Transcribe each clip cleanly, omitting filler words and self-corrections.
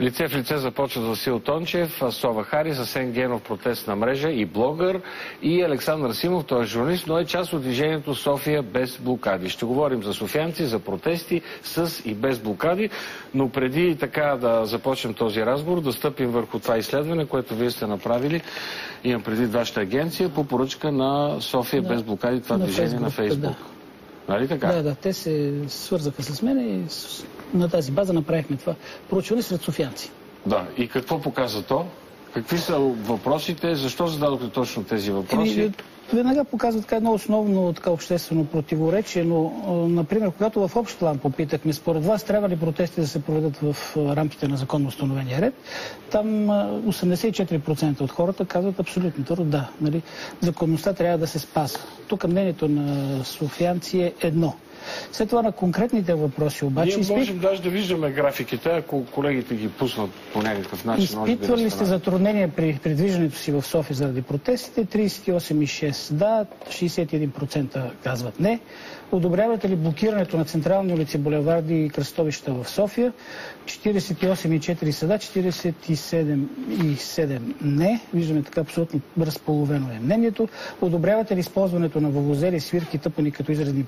Лице в лице започват Васил Тончев, Сова Харис, Асен Генов, протестна мрежа и блогър, и Александър Симов, той е журналист, но е част от движението София без блокади. Ще говорим за софиянци, за протести с и без блокади, но преди така да започнем този разговор, да стъпим върху това изследване, което вие сте направили, имам преди вашата агенция, по поръчка на София без блокади, това движение на Фейсбук. Да. Нали така? Да, те се свързаха с мен и на тази база направихме това проучване сред софиянци. Да, и какво показва то? Какви са въпросите? Защо зададохте точно тези въпроси? Веднага показва така едно основно обществено противоречие, но, например, когато в общ план попитахме, според вас трябва ли протести да се проведат в рамките на законно установения ред, там 84% от хората казват абсолютно твърдо да. Нали? Законността трябва да се спазва. Тук мнението на софиянци е едно. След това на конкретните въпроси обаче... Ние можем даже да виждаме графиките, ако колегите ги пуснат по някакъв начин. Изпитвали сте затруднения при движението си в София заради протестите? 38,6% да, 61% казват не. Одобрявате ли блокирането на централни улици, булеварди и кръстовища в София? 48,4% са да, 47,7% не. Виждаме така абсолютно разполовено е мнението. Одобрявате ли използването на вувузели, свирки, тъпани като изразни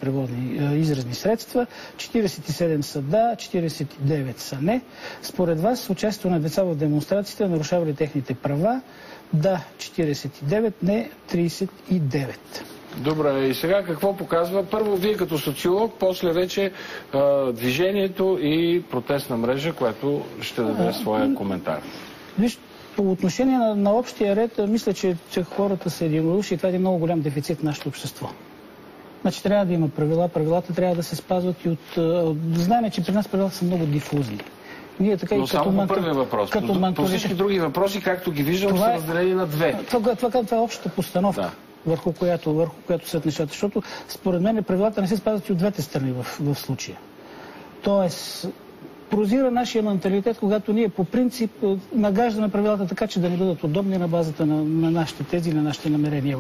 средства? 47% са да, 49% са не. Според вас, участието на деца в демонстрациите нарушава ли техните права? Да, 49%, не 39%. Добре, и сега какво показва? Първо вие като социолог, после вече движението и протестна мрежа, което ще даде своя коментар. Виж, по отношение на общия ред, мисля, че хората са единодушни и това е много голям дефицит в нашето общество. Значи трябва да има правила, правилата трябва да се спазват и знаем, че при нас правилата са много дифузни. Ние така но и само по първия въпрос. По всички други въпроси, както ги виждам, са разделени на две. Това е общата постановка. Да. Върху която съд нещата. Защото според мен правилата не се спазват и от двете страни в случая. Тоест, прозира нашия менталитет, когато ние по принцип нагаждаме правилата така, че да ни бъдат удобни на базата на нашите тези, на нашите намерения,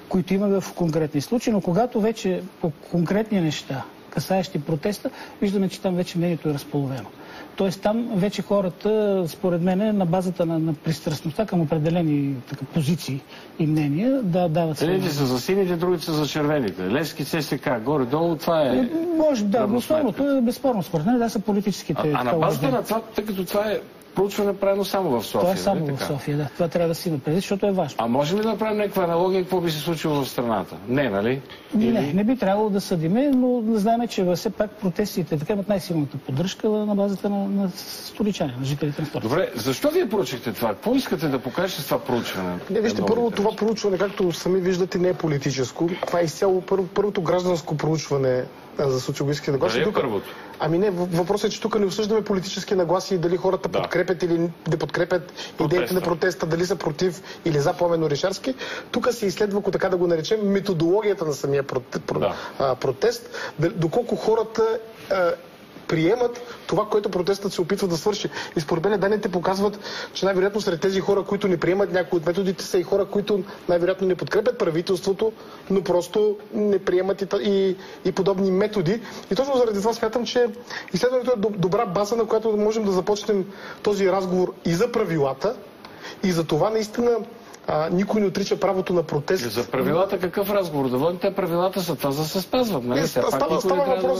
които имаме в конкретни случаи. Но когато вече по конкретни неща, касаещи протеста, виждаме, че там вече мнението е разполовено. Тоест там вече хората, според мен, на базата на пристрастността към определени позиции и мнения, да дават своя. Едните са за сините, другите са за червените. Левски, ЦСК, горе-долу, това е... Може, да, основното е безспорно, според мен, да са политическите... А на базата на това, тъй като това е проучване правено само в София. Това е само в София, да. Това трябва да си има предвид, защото е важно. А можем ли да направим някаква аналогия, какво би се случило в страната? Не, нали? Не би трябвало да съдиме, но знаем, че все пак протестите така имат най-силната поддръжка на базата на столичани, на жителите на столицата. Добре, защо вие проучихте това? Какво искате да покажете с това проучване? Не, вижте, първо това проучване, както сами виждате, не е политическо. Това е изцяло първото гражданско проучване за социологически нагласи. Дали е първото? Ами не, въпросът е, че тук не обсъждаме политически нагласи и дали хората подкрепят или не подкрепят идеите на протеста, дали са против или за Пламен Орешарски. Тук се изследва, ако така да го наречем, методологията на самия протест, доколко хората приемат това, което протестът се опитва да свърши. И според мен данните показват, че най-вероятно сред тези хора, които не приемат някои от методите, са и хора, които най-вероятно не подкрепят правителството, но просто не приемат и подобни методи. И точно заради това смятам, че изследването е добра база, на която можем да започнем този разговор и за правилата, и за това наистина никой не отрича правото на протест. За правилата какъв разговор? Да водим, те правилата са това, за да се спазват. Нали? Става въпрос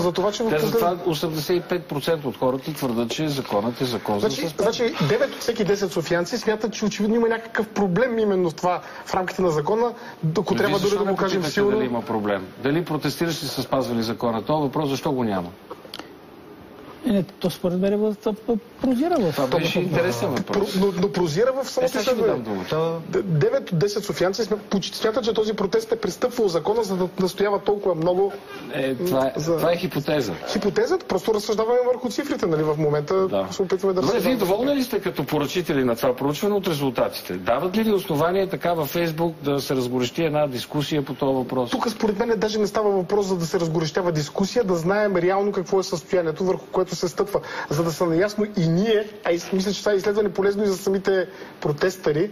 за това, че... Затова 85% от хората твърдат, че законът е закон за да се спазва. Значи 9 от всеки 10 софиянци смятат, че очевидно има някакъв проблем именно в това в рамките на закона, ако трябва дори да го кажем силно. Дали има проблем? Дали протестиращи са спазвали закона? Това въпрос защо го няма? То според мен прозира в... Това беше интересен въпрос. Но прозира в самото изследване. 9 от 10 софиянци смятат, че този протест е престъпвал закона, за да настоява толкова много... Това е хипотеза. Хипотезата? Просто разсъждаваме върху цифрите, нали? В момента се опитваме да... Вие доволни ли сте като поръчители на това проучване от резултатите? Дават ли ви основания така във Фейсбук да се разгорещи една дискусия по този въпрос? Тук според мен даже не става въпрос за да се разгорещява дискусия, да знаем реално какво е състоянието, върху което се стъпва, за да са наясно и ние, мисля, че това е изследване полезно и за самите протестъри,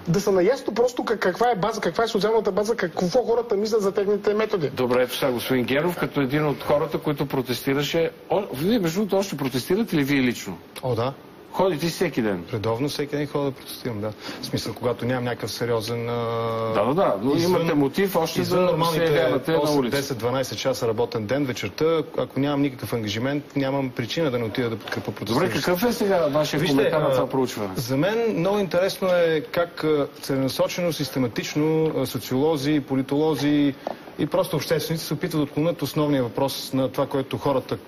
да са наясно просто каква е база, каква е социалната база, какво хората мислят за техните методи. Добре, ето сега господин Генов, като един от хората, които протестираше. Вие между другото още протестирате ли вие лично? О, да. Ходите всеки ден? Редовно всеки ден ходя да протестирам, да. В смисъл, когато нямам някакъв сериозен... Да, но имате мотив още да се явявате на улица. 10-12 часа работен ден вечерта, ако нямам никакъв ангажимент, нямам причина да не отида да подкрепя протестиращите. Добре, какъв е сега вашия коментар на това проучване? За мен много интересно е как целенасочено, систематично социолози, политолози и просто общественици се опитват да отклонят основния въпрос на това, което хората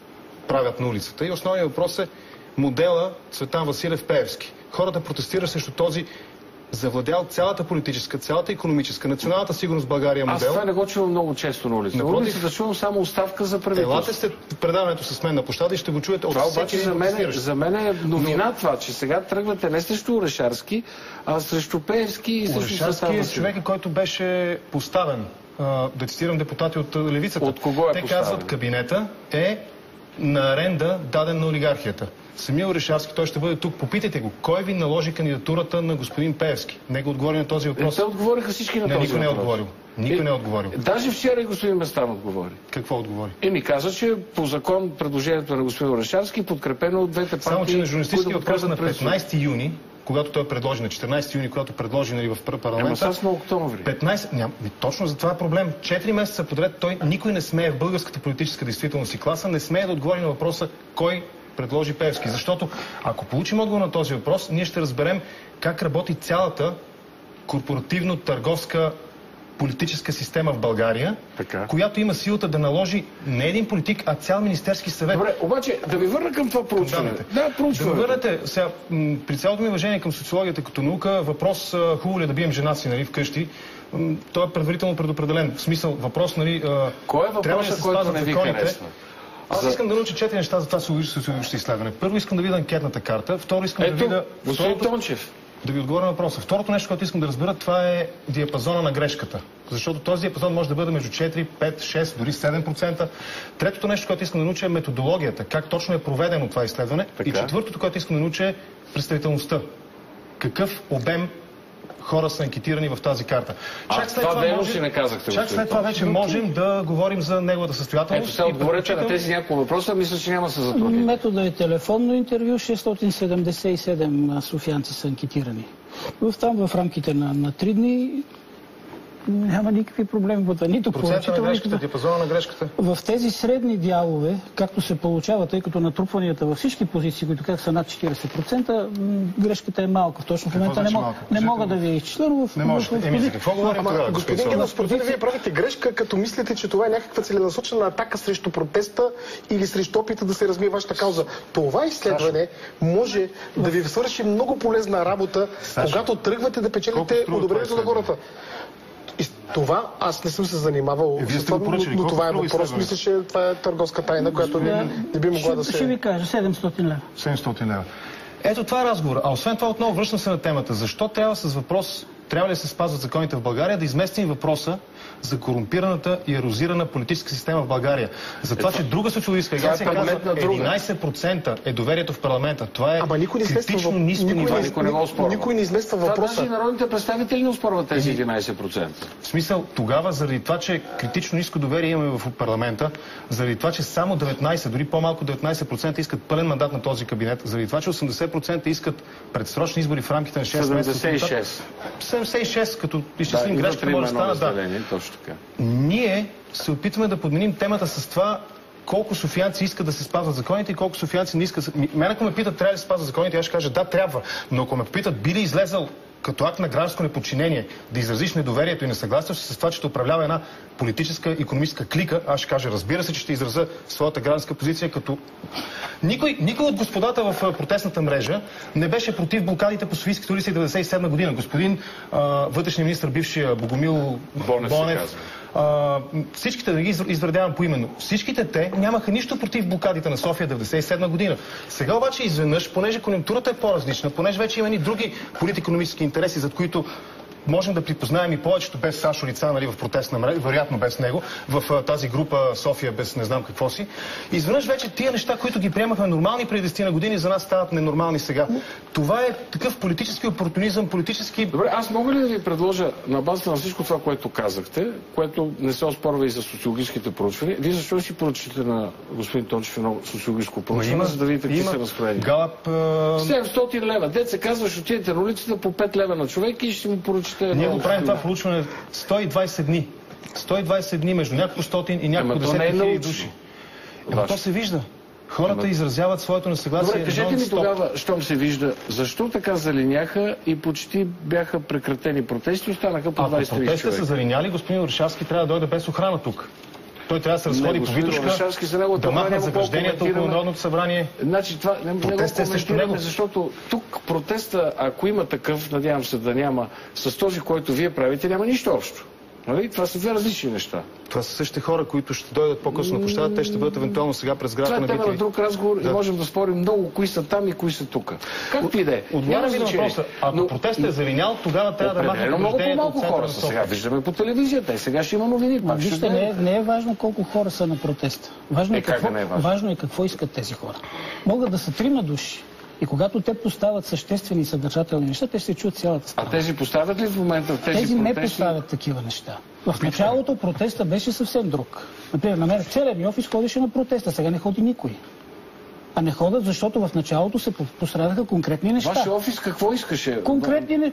правят на улицата. И основният въпрос е модела Цветан Василев Пеевски. Хората протестират срещу този завладял цялата политическа, цялата икономическа, националната сигурност в България модел. Аз това не го чувам много често на улица. На улицата чувам само оставка за правителство. Елате сте предаването с мен на площада и ще го чуете от всеки. Това обаче за мен е новина това, че сега тръгвате не срещу Орешарски, а срещу Пеевски и срещу Цветан Василев. Орешарски е човека, който беше поставен, да цитирам депутати от левицата. От кого е Те казват, кабинета е на аренда даден на олигархията. Самия Орешарски, той ще бъде тук. Попитайте го, кой ви наложи кандидатурата на господин Пеевски? Него отговори на този въпрос. Те отговориха всички на този въпрос. Никой не е отговорил. Никой не е отговорил. Даже вчера и господин Местан отговори. Какво отговори? Ми каза, че по закон предложението на господин Орешарски подкрепено от двете партии. Само, че на журналистически въпрос на 15 юни, когато той предложи, на 14 юни, когато предложи в парламента... Ама на октомври. 15... Точно за това е проблем. 4 месеца подред никой не смее в българската политическа действителност и класа, не смее да отговори на въпроса кой предложи Пеевски. Защото ако получим отговор на този въпрос, ние ще разберем как работи цялата корпоративно-търговска политическа система в България, която има силата да наложи не един политик, а цял Министерски съвет. Добре, обаче да ви върна към това проучване. Да ви върнете. Сега, при цялото ми уважение към социологията като наука, въпрос хубаво ли да бием жена си, нали, вкъщи, той е предварително предопределен. В смисъл, въпрос, нали, кой е въпросът, който не ви харесва? Аз искам да науча 4 неща за това социологическо изследване. Първо искам да видя анкетната карта, второ искам да видя... Господин Тончев. Да ви отговоря на въпроса. Второто нещо, което искам да разбера, това е диапазона на грешката. Защото този диапазон може да бъде между 4, 5, 6, дори 7%. Третото нещо, което искам да науча е методологията. Как точно е проведено това изследване. И четвъртото, което искам да науча е представителността. Какъв обем хора са анкетирани в тази карта. Чак след това вече можем да говорим за неговата състоятелност. Ето сега отговорете на тези няколко въпроса, мисля, че няма да се затрудни. Метода е телефонно интервю, 677 софиянци са анкетирани. Там в рамките на 3 дни няма никакви проблеми. Нито процента на грешката, диапазона на грешката. В тези средни дялове, както се получава, тъй като натрупванията във всички позиции, които как са над 40%, грешката е малка. Точно в момента не мога да ви изчисля, но не може. За какво говорим тогава? Господин Генов, според мен вие правите грешка, като мислите, че това е някаква целенасочена атака срещу протеста или срещу опита да се размие вашата кауза. Това изследване може да ви свърши много полезна работа, когато тръгвате да печелите одобрението на хората. И това аз не съм се занимавал с това, но това е въпрос. Мисля, че това е търговска тайна, която не би могла да се... Ще ви кажа, 700 лева. 700 лева. Ето това е разговор. А освен това отново връщам се на темата. Защо трябва с въпрос, трябва ли да се спазват законите в България, да изместим въпроса за корумпираната и ерозирана политическа система в България. За това, че друга социологическа агенция казва 11% е доверието в парламента. Това е критично ниско ниво. Никой не измества въпроса. Даже народните представители не оспорват тези 11%. В смисъл, тогава, заради това, че критично ниско доверие имаме в парламента, заради това, че само 19, дори по-малко 19% искат пълен мандат на този кабинет, заради това, че 80% искат предсрочни избори в рамките на 6 месеца. 76, като изчислим грешка, може да стана, Ние се опитваме да подменим темата с това колко софиянци искат да се спазват законите и колко софиянци не искат. Мен ако ме питат, трябва ли да се спазват законите, аз ще кажа да, трябва. Но ако ме питат, би ли излезъл като акт на гражданско неподчинение да изразиш недоверието и несъгласието си с това, че управлява една политическа, икономическа клика, аз ще кажа, разбира се, че ще изразя своята гражданска позиция, като никой от господата в протестната мрежа не беше против блокадите по Софийските улици 1997 година. Господин вътрешния министр, бившия Богомил Бонев, всичките, да ги извредявам поименно, всичките те нямаха нищо против блокадите на София 1997 година. Сега обаче изведнъж, понеже конюнктурата е по-различна, понеже вече има и други политико-икономически интереси, зад които можем да припознаем и повечето без Сашо лица, нали, в протест на мрежа, вероятно без него, в тази група София без не знам какво си. Изведнъж вече тия неща, които ги приемахме нормални преди 10 години, за нас стават ненормални сега. Това е такъв политически опортунизъм, политически... Добре, аз мога ли да ви предложа на базата на всичко това, което казахте, което не се оспорва и за социологическите проучвания, вие защо си поръчате на господин Тончев едно социологическо проучване, за да видите какви са разпределени? Галап... 700 лева. Дет се казва, ще отидете на улицата по 5 лева на човек и ще му поръчате едно... Ние го правим това проучване 120 дни. 120 дни между няколко стотин и няколко десетки хиляди души. То се вижда. Хората изразяват своето несъгласие. Добре, кажете ми тогава, щом се вижда, защо така залиняха и почти бяха прекратени протести, останаха по 23 човека? Ако протестите са залиняли, господин Орешарски трябва да дойде без охрана тук. Той трябва да се разходи по Витошка, да махне загражденията около Народното събрание. Значи това не го коментираме, защото тук протеста, ако има такъв, надявам се да няма, с този, който вие правите, няма нищо общо. Нали? Това са две различни неща. Това са същите хора, които ще дойдат по-късно на площада, те ще бъдат евентуално сега през града на битви. Това е тема на друг разговор и можем да спорим много кои са там и кои са тук. Както и да е. Отговарям ви на въпроса. Ако протестът е залинял, тогава трябва да махне заграждението от центъра на София. Сега виждаме по телевизията и сега ще има новини. Вижте, не е важно колко хора са на протеста. Важно е какво искат тези хора. Могат да са 3 души. И когато те поставят съществени и съдържателни неща, те ще чуят цялата страна. А тези поставят ли в момента в тези протести? Не поставят такива неща. В началото протеста беше съвсем друг. Например, на мен целият ми офис ходеше на протеста, сега не ходи никой. А не ходят, защото в началото се пострадаха конкретни неща. Вашия офис какво искаше?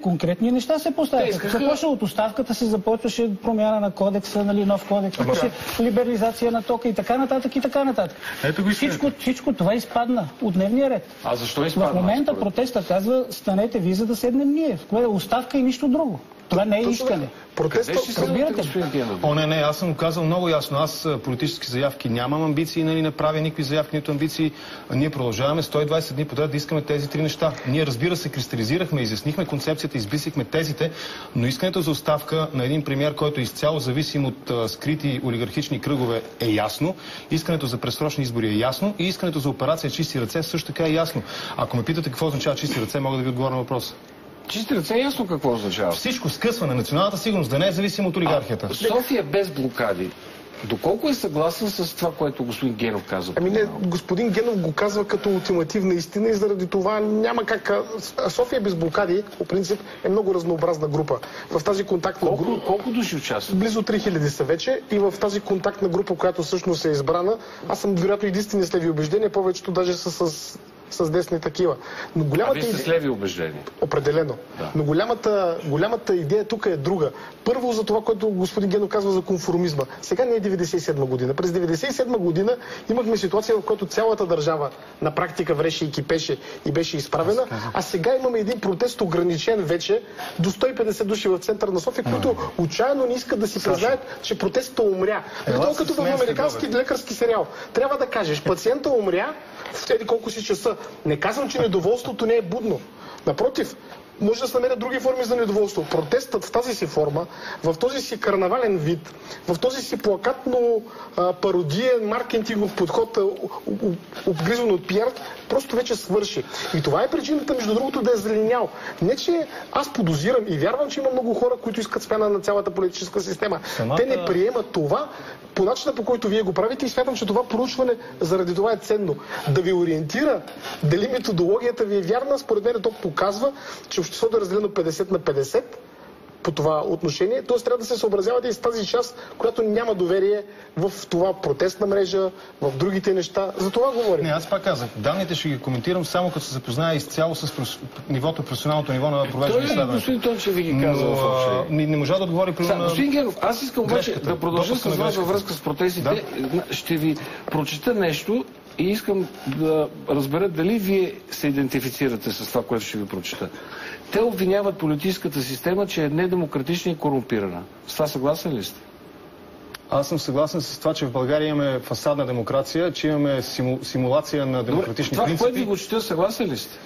Конкретни неща се поставяха. Започна от оставката се започваше промяна на кодекса, нали, нов кодекс, либерализация на тока и така нататък и така нататък. Всичко това изпадна от дневния ред. А защо изпадна? В момента протеста казва, станете ви, за да седнем ние. Това е оставка и нищо друго. Това не е искане. Не, аз съм казал много ясно. Аз политически заявки нямам амбиции, нали, не правя никакви заявки, нито амбиции. Ние продължаваме 120 дни подред да искаме тези 3 неща. Ние, разбира се, кристализирахме, изяснихме концепцията, избисихме тезите, но искането за оставка на един премиер, който е изцяло зависим от скрити олигархични кръгове, е ясно. Искането за предсрочни избори е ясно и искането за операция чисти ръце също така е ясно. Ако ме питате какво означава чисти ръце, мога да ви отговоря на въпроса. Чисти ръце е ясно какво означава. Всичко скъсване, националната сигурност, да не е зависимо от олигархията. София без блокади. Доколко е съгласен с това, което господин Генов казва? Господин Генов го казва като ултимативна истина и заради това няма как... София без блокади, по принцип, е много разнообразна група. В тази контактна група... Колко души участват? Близо 3000 са вече и в тази контактна група, която всъщност е избрана, аз съм вероятно единствени с леви убеждения, повечето даже са с десни такива. Но голямата идея... с леви убеждения? Определено. Да. Но голямата идея тук е друга. Първо за това, което господин Генов казва за конформизма. Сега не е 97 година. През 97 година имахме ситуация, в която цялата държава на практика вреше и кипеше и беше изправена, а сега имаме един протест ограничен вече до 150 души в центъра на София, които отчаяно не искат да си признаят, че протестът умря. Като в американски лекарски сериал. Трябва да кажеш, пациента умря в еди колко си часа. Не казвам, че недоволството не е будно. Напротив, може да се намерят други форми за недоволство. Протестът в тази си форма, в този си карнавален вид, в този си плакатно пародиен маркетингов подход, обгризан от пиар, просто вече свърши. И това е причината, между другото, да е залинял. Не, че аз подозирам и вярвам, че има много хора, които искат смяна на цялата политическа система. Те не приемат това по начина, по който вие го правите и смятам, че това проучване заради това е ценно. Да ви ориентира дали методологията ви е вярна, според мен то показва, че обществото е разделено 50 на 50 по това отношение. Т.е. трябва да се съобразявате и с тази част, която няма доверие в това протестна мрежа, в другите неща. За това говорим. Не, аз пак казах. Данните ще ги коментирам само като се запозная изцяло с професионалното ниво на провеждане изследване. Господин Тончев ви ги казва в общи. Не можа да отговори примерно. Господин Генов, аз искам обаче да продължа с вас във връзка с протестите. Ще ви прочета нещо и искам да разбера дали вие се идентифицирате с това, което ще ви прочета. Те обвиняват политическата система, че е недемократична и корумпирана. С това съгласен ли сте? Аз съм съгласен с това, че в България имаме фасадна демокрация, че имаме симулация на демократични принципи. Това, което ви го чета, съгласен ли сте?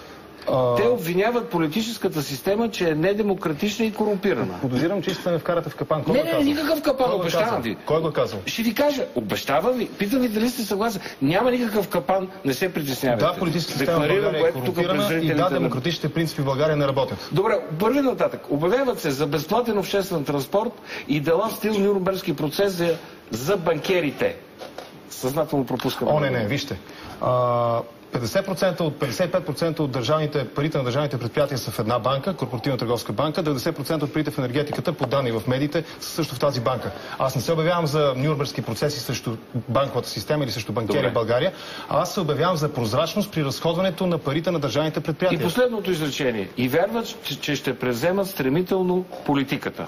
Те обвиняват политическата система, че е недемократична и корумпирана. Подозирам, че искате да ме вкарате в капан. Не, никакъв капан, обещавам ви. Кой го казва? Ще ви кажа, обещавам ви. Питам ви дали сте съгласни. Няма никакъв капан, не се притеснявайте. Да, политическата система в България е корумпирана и да, демократичните принципи в България не работят. Добре, първи нататък. Обявяват се за безплатен обществен транспорт и дела в стил Нюрнбергски процес за банкерите. Съзнателно пропускам. Не, вижте. 50% от 55% от парите на държавните предприятия са в една банка, корпоративна търговска банка, 90% от парите в енергетиката, по данни в медиите, са също в тази банка. Аз не се обявявам за нюрнбергски процеси срещу банковата система или срещу банкери в България, а аз се обявявам за прозрачност при разходването на парите на държавните предприятия. И последното изречение. И вярват, че ще превземат стремително политиката.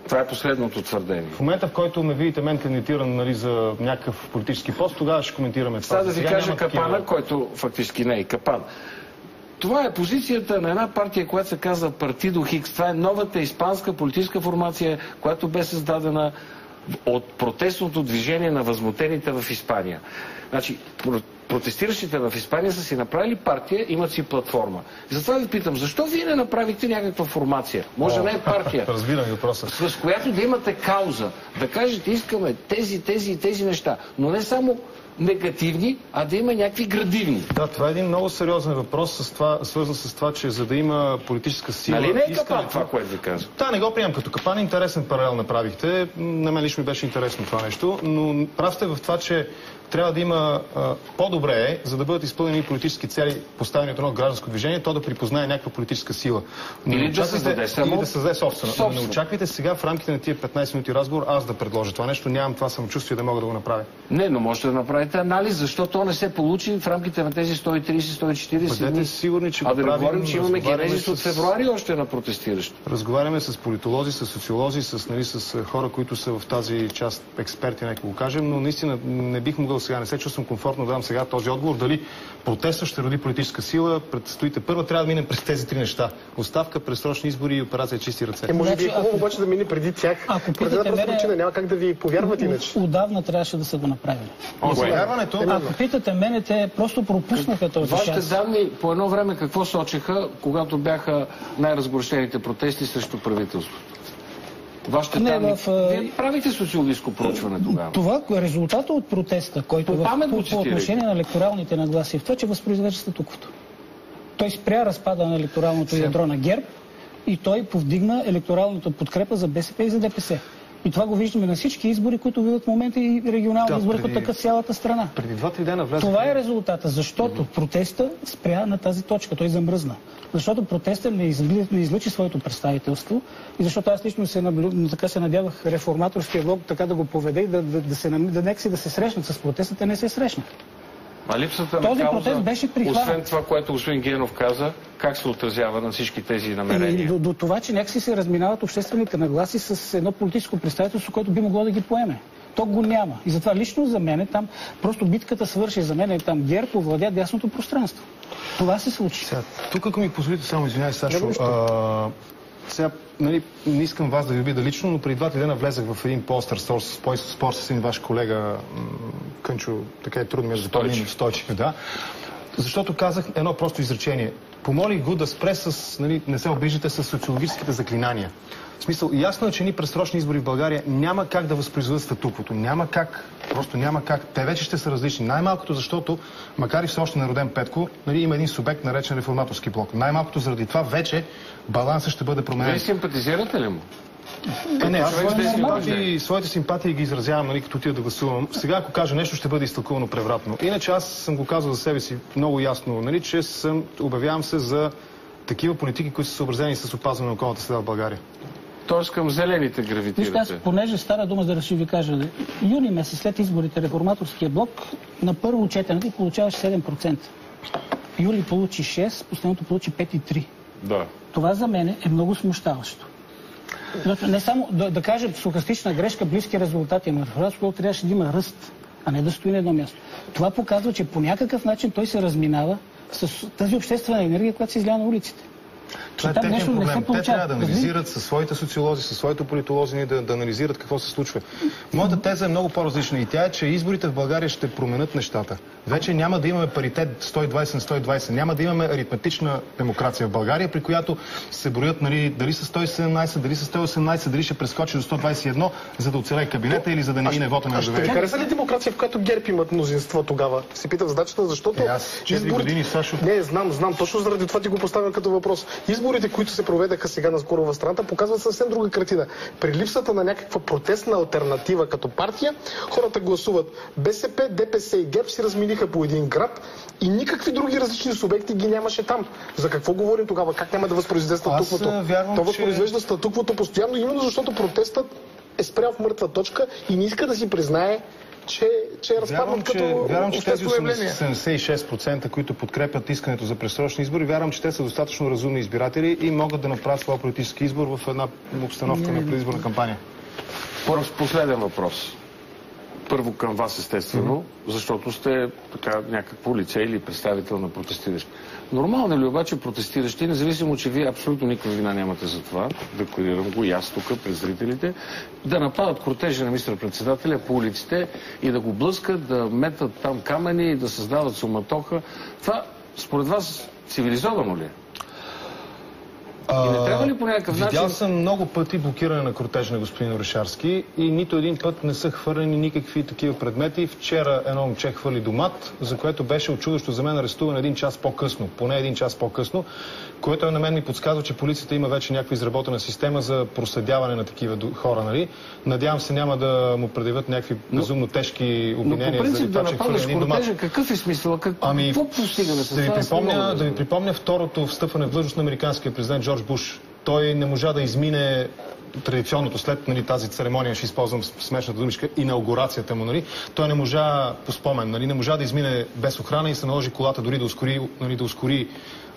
Това е последното твърдение. В момента, в който ме видите мен кандидатиран за някакъв политически пост, тогава ще коментираме това. Сега да ви кажа капана, който фактически не е капан. Това е позицията на една партия, която се казва Партидо Хикс. Това е новата испанска политическа формация, която бе създадена от протестното движение на възмутените в Испания. Значи, протестиращите в Испания са си направили партия, имат си платформа. И затова ви питам, защо вие не направихте някаква формация? Може не е партия. Разбирам въпроса. С която да имате кауза. Да кажете, искаме тези неща. Но не само негативни, а да има някакви градивни. Да, това е един много сериозен въпрос, свързан с това, че за да има политическа сила... Нали не е капан това, което ви казвам? Да, не го приемам като капан. Интересен паралел направихте. На мен лично ми беше интересно това нещо, но прав сте в това, че трябва да има по-добре, за да бъдат изпълнени политически цели, поставени от едно гражданско движение, то да припознае някаква политическа сила. Или да създаде собствена. Не очаквайте сега в рамките на тия 15 минути разговор аз да предложа това нещо. Нямам това самочувствие да мога да го направя. Не, но можете да направите анализ, защо то не се получи в рамките на тези 130-140 дни. Сигурни, че да не говорим, че имаме генезис от февруари още на протестиращи. Разговаряме с политолози, с социолози, с хора, които са в тази част експерти, нека го кажем, но наистина не бих могъл сега, не се чувствам комфортно да дам сега този отговор. Дали протестът ще роди политическа сила, предстоите първо, трябва да минем през тези три неща. Оставка, предсрочни избори и операция чисти ръце. Може би е хубаво обаче да мине преди тях. Ако питате причина, няма как да ви повярват иначе. Отдавна трябваше да са го направили. Ако питате мене, те просто пропуснаха този шанс. Вашите данни по едно време какво сочеха, когато бяха най-разгорещените протести срещу правителството? Вашите данни... Вие правите социологическо проучване тогава? Това е резултата от протеста, който по отношение на електоралните нагласи, в това, че възпроизвежда статуквото. Той спря разпада на електоралното ядро на ГЕРБ и той повдигна електоралната подкрепа за БСП и за ДПС. И това го виждаме на всички избори, които видят в момента и регионални избори, които така в цялата страна. Преди 2-3 дена влезе. Това е резултата, защото протеста спря на тази точка, той замръзна. Защото протеста не излъчи своето представителство и защото аз лично се надявах реформаторския блок така да го поведе и да се срещнат с протеста, те не се срещнат. А липсата на този протест беше прихванат. Освен това, което господин Генов каза, как се отразява на всички тези намерения? До това, че някакси се разминават обществените нагласи с едно политическо представителство, което би могло да ги поеме. То го няма. И затова лично за мен там просто битката свърши. За мен там ГЕРБ овладя дясното пространство. Това се случи. Тук, ако ми позволите, само извинявай, Сашо. Сега, нали, не искам вас да ви обида лично, но преди 2 дена влезах в един по-остър спор с един ваш колега Кънчо, така е трудно ми да запомним, Стойчев, да. Защото казах едно просто изречение. Помолих го да спре с, нали, не се обиждате, с социологическите заклинания. В смисъл, ясно е, че ни предсрочни избори в България няма как да възпроизведат статуквото. Няма как. Просто няма как. Те вече ще са различни. Най-малкото, защото, макар и все още нероден Петко, нали, има един субект, наречен реформаторски блок. Най-малкото заради това вече балансът ще бъде променен. Вие симпатизирате ли му? Не, аз своите симпатии ги изразявам, нали, като отида да гласувам. Сега, ако кажа нещо, ще бъде изтълкувано превратно. Иначе аз съм го казал за себе си много ясно, нали, че обявявам се за такива политики, които са съобразени с опазване на околната среда в България. Тоест към зелените гравитирате. Аз, понеже стара дума, за да ще ви кажа, юни месец след изборите реформаторския блок на първо четене получаваше 7%. Юли получи 6%, последното получи 5,3%. Да. Това за мен е много смущаващо. Не само да кажем сухастична грешка, близки резултати, но реформаторския трябваше да има ръст, а не да стои на едно място. Това показва, че по някакъв начин той се разминава с тази обществена енергия, която се излява на улиците. Това е техен проблем. Те трябва да анализират със своите социолози, със своите политолози, да анализират какво се случва. Моята теза е много по-различна и тя е, че изборите в България ще променят нещата. Вече няма да имаме паритет 120 на 120. Няма да имаме аритметична демокрация в България, при която се броят, нали, дали са 117, дали са 118, дали ще прескочи до 121, за да оцелее кабинета или за да не мине вота на недоверие. Ще ви хареса ли демокрация, в която ГЕРБ имат мнозинство тогава? Се питам задачата, защото... Аз 4 години, Сашо... Не, знам. Точно заради това ти го поставям като въпрос. Изборите, които се проведаха сега наскоро в страната, показват съвсем друга картина. При липсата на някаква протестна алтернатива като партия, хората гласуват БСП, ДПС и ГЕРБ си разминиха по един град и никакви други различни субекти ги нямаше там. За какво говорим тогава? Как няма да възпроизведе статуквото? То възпроизвежда статуквото постоянно, именно защото протестът е спрял в мъртва точка и не иска да си признае, че е разпаднат като вярвам, че тези обществено явление. 76%, които подкрепят искането за предсрочни избори, вярвам, че те са достатъчно разумни избиратели и могат да направят своя политически избор в една обстановка на предизборна кампания. Последен въпрос. Първо към вас, естествено, защото сте така някакво лице или представител на протестиращи. Нормално ли обаче протестиращи, независимо, че вие абсолютно никаква вина нямате за това, декларирам го и аз тук пред зрителите, да нападат кортежа на министър-председателя по улиците и да го блъскат, да метат там камъни и да създават суматоха. Това, според вас, цивилизовано ли е? И не трябва ли по някакъв начин... Видял съм много пъти блокиране на кортежа на господин Орешарски и нито един път не са хвърлени никакви такива предмети. Вчера едно момче хвърли домат, за което беше очудващо за мен арестуван един час по-късно, поне един час по-късно, което на мен ми подсказва, че полицията има вече някаква изработена система за проследяване на такива хора, нали? Надявам се няма да му предявят някакви безумно тежки обвинения за това, че хвърли един домат. Кортежа, какъв е смисъл? Какво постигане с това? Да ви припомня второто встъпване в длъжност на американския президент Джордж Буш. Той не можа да измине традиционното след тази церемония, ще използвам смешната думичка, инаугурацията му, нали? Той не можа по спомен, нали? Не можа да измине без охрана и се наложи колата дори да ускори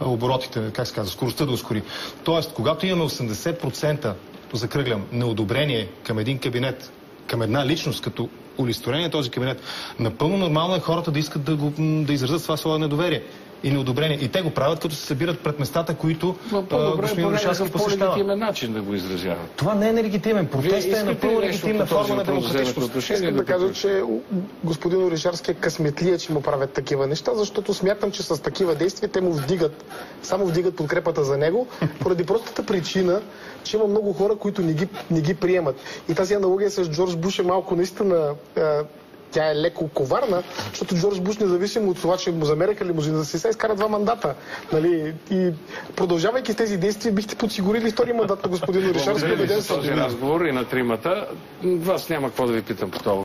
оборотите, как се казва, скоростта да ускори. Тоест, когато имаме 80%, закръглям, неодобрение към един кабинет, към една личност, като олицетворение този кабинет, напълно нормално е хората да искат да изразят това свое недоверие и неодобрение. И те го правят, като се събират пред местата, които господин Орешарски посещава. По-легитимен начин да го изразяват. Това не е нелегитимен. Протестът е напълно легитимна форма на демократичност. Искам да кажа, че господин Орешарски е късметлия, че му правят такива неща, защото смятам, че с такива действия те му само вдигат подкрепата за него, поради простата причина, че има много хора, които не ги приемат. И тази аналогия с Джордж Буш е малко наистина... Тя е леко коварна, защото Джордж Буш, независимо от това, че му замеряха лимузина, да се изкара 2 мандата. Нали? И продължавайки с тези действия, бихте подсигурили втори мандат на господин Орешарски. Благодаря ви за този разговор и на тримата. Вас няма какво да ви питам по това.